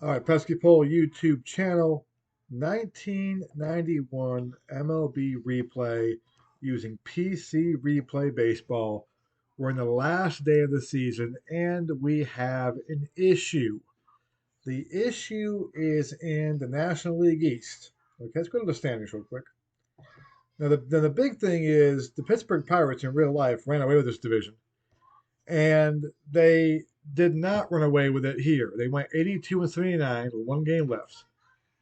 All right, Pesky Pole YouTube channel, 1991 MLB replay using PC Replay Baseball. We're in the last day of the season and we have an issue. The issue is in the National League East. Okay, let's go to the standings real quick. Now, the big thing is the Pittsburgh Pirates in real life ran away with this division, and they did not run away with it here. They went 82 and 79 with one game left.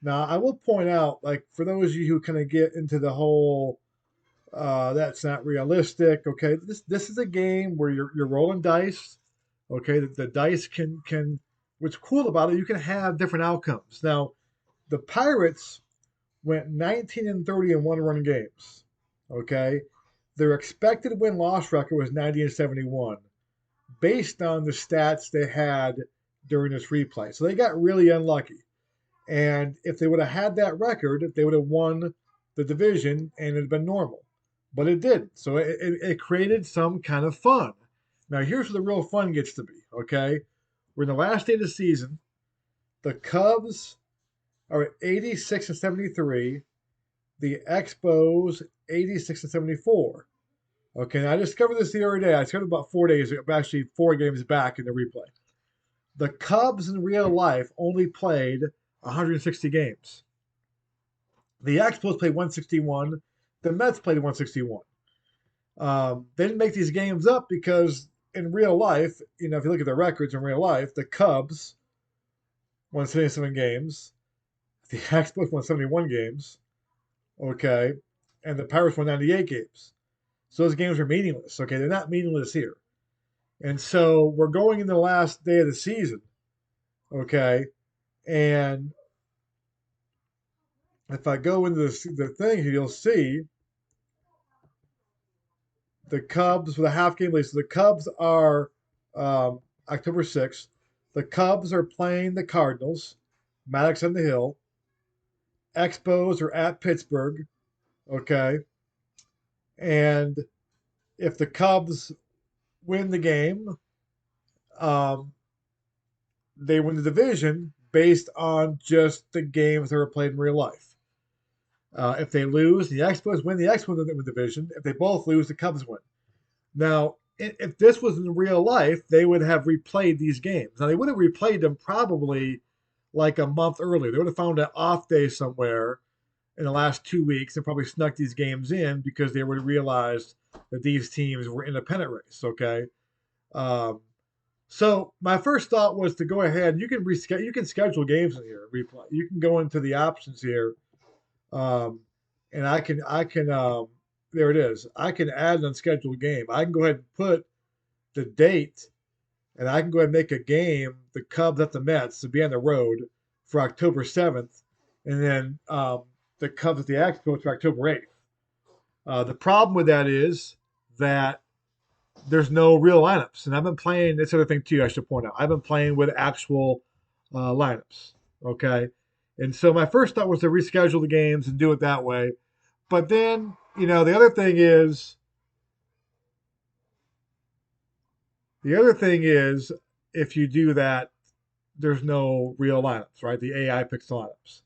Now, I will point out, like, for those of you who kind of get into the whole that's not realistic. Okay, this is a game where you're rolling dice. Okay, the dice can. What's cool about it, you can have different outcomes. Now, the Pirates went 19 and 30 in one run games. Okay, their expected win loss record was 90 and 71, based on the stats they had during this replay. So they got really unlucky. And if they would have had that record, they would have won the division and it'd been normal. But it didn't. So it created some kind of fun. Now, here's where the real fun gets to be, okay? We're in the last day of the season. The Cubs are at 86 and 73. The Expos, 86 and 74. Okay, now I discovered this the other day. I discovered about 4 days ago, actually 4 games back in the replay. The Cubs in real life only played 160 games. The Expos played 161. The Mets played 161. They didn't make these games up because in real life, if you look at the records in real life, the Cubs won 77 games. The Expos won 71 games. Okay. And the Pirates won 98 games. So those games are meaningless. Okay. They're not meaningless here. And so we're going into the last day of the season. Okay. And if I go into the thing here, you'll see the Cubs with a half game lead. So the Cubs are October 6th. The Cubs are playing the Cardinals, Maddox on the Hill. Expos are at Pittsburgh. Okay. And if the Cubs win the game, um, they win the division based on just the games that were played in real life. If they lose, the Expos win. The Expos win the division. If they both lose, the Cubs win. Now, if this was in real life, they would have replayed these games. Now, they would have replayed them probably like a month earlier. They would have found an off day somewhere in the last 2 weeks and probably snuck these games in because they would have realized that these teams were in a pennant race. Okay. Um, so my first thought was to go ahead. You can schedule games in here. Replay. You can go into the options here, um, and I can. There it is. I can add an unscheduled game. I can go ahead and put the date, and I can go ahead and make a game, the Cubs at the Mets, to be on the road for October 7th, and then the Cubs at the Expos for October 8th. The problem with that is that there's no real lineups, and I've been playing. This other thing too, I should point out. I've been playing with actual lineups. Okay, and so my first thought was to reschedule the games and do it that way, but then the other thing is if you do that, there's no real lineups, right? The AI picks the lineups.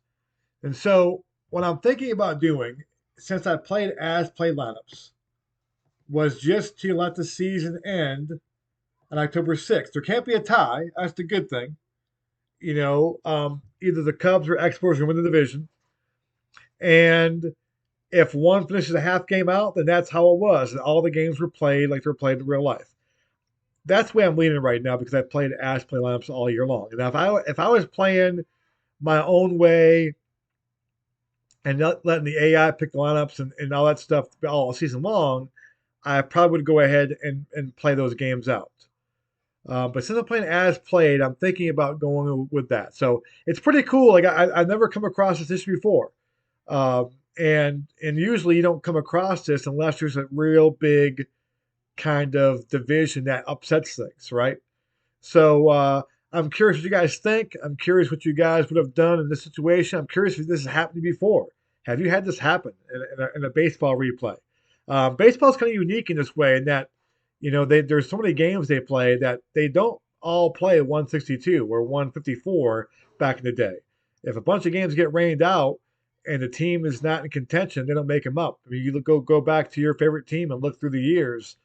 And so what I'm thinking about doing, since I played as played lineups, was just to let the season end on October 6th. There can't be a tie. That's the good thing. Either the Cubs or Expos are win the division. And if one finishes a half game out, then that's how it was. And all the games were played like they're played in real life. That's the way I'm leaning right now because I've played as play lineups all year long. And if I was playing my own way and not letting the AI pick the lineups and all that stuff all season long, I probably would go ahead and play those games out. But since I'm playing as played, I'm thinking about going with that. So it's pretty cool. Like I've never come across this issue before, and usually you don't come across this unless there's a real big kind of division that upsets things, right? So I'm curious what you guys think. I'm curious what you guys would have done in this situation. I'm curious if this has happened to you before. Have you had this happen in a baseball replay? Baseball's kind of unique in this way in that there's so many games they play that they don't all play 162 or 154 back in the day. If a bunch of games get rained out and the team is not in contention, they don't make them up. I mean, you go back to your favorite team and look through the years.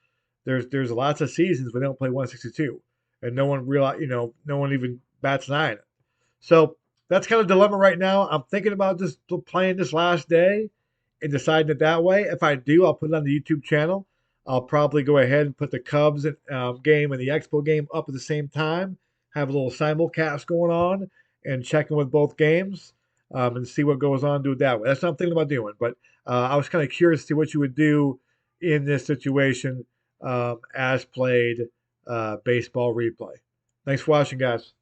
There's lots of seasons where they don't play 162, and no one realize no one even bats an eye on it. So that's kind of a dilemma right now. I'm thinking about just playing this last day and deciding it that way. If I do, I'll put it on the YouTube channel. I'll probably go ahead and put the Cubs game and the Expo game up at the same time, have a little simulcast going on, and checking with both games and see what goes on. Do it that way. That's what I'm thinking about doing. But I was kind of curious to see what you would do in this situation as played baseball replay. Thanks for watching, guys.